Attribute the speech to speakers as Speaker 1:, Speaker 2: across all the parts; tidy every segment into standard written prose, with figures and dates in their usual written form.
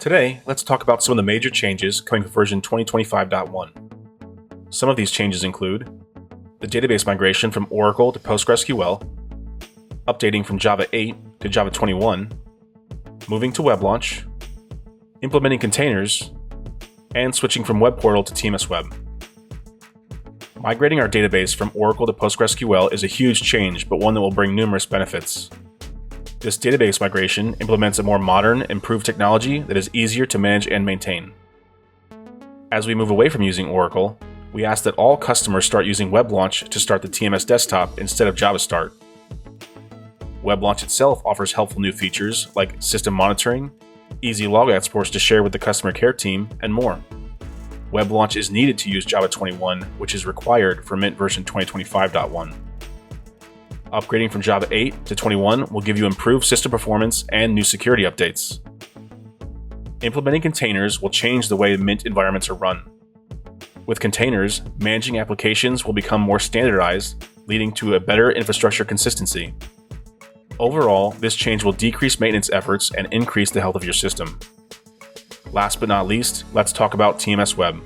Speaker 1: Today, let's talk about some of the major changes coming with version 2025.1. Some of these changes include the database migration from Oracle to PostgreSQL, updating from Java 8 to Java 21, moving to WebLaunch, implementing containers, and switching from Web Portal to TMS Web. Migrating our database from Oracle to PostgreSQL is a huge change, but one that will bring numerous benefits. This database migration implements a more modern, improved technology that is easier to manage and maintain. As we move away from using Oracle, we ask that all customers start using WebLaunch to start the TMS desktop instead of JavaStart. WebLaunch itself offers helpful new features like system monitoring, easy log exports to share with the customer care team, and more. WebLaunch is needed to use Java 21, which is required for Mint version 2025.1. Upgrading from Java 8 to 21 will give you improved system performance and new security updates. Implementing containers will change the way Mint environments are run. With containers, managing applications will become more standardized, leading to a better infrastructure consistency. Overall, this change will decrease maintenance efforts and increase the health of your system. Last but not least, let's talk about TMS Web.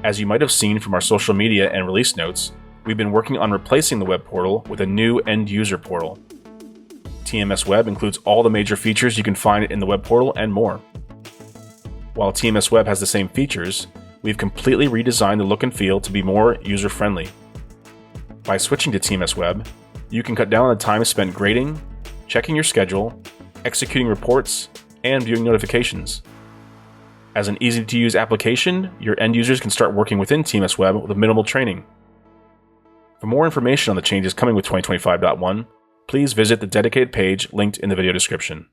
Speaker 1: As you might have seen from our social media and release notes, we've been working on replacing the web portal with a new end-user portal. TMS Web includes all the major features you can find in the web portal and more. While TMS Web has the same features, we've completely redesigned the look and feel to be more user-friendly. By switching to TMS Web, you can cut down on the time spent grading, checking your schedule, executing reports, and viewing notifications. As an easy-to-use application, your end users can start working within TMS Web with minimal training. For more information on the changes coming with 2025.1, please visit the dedicated page linked in the video description.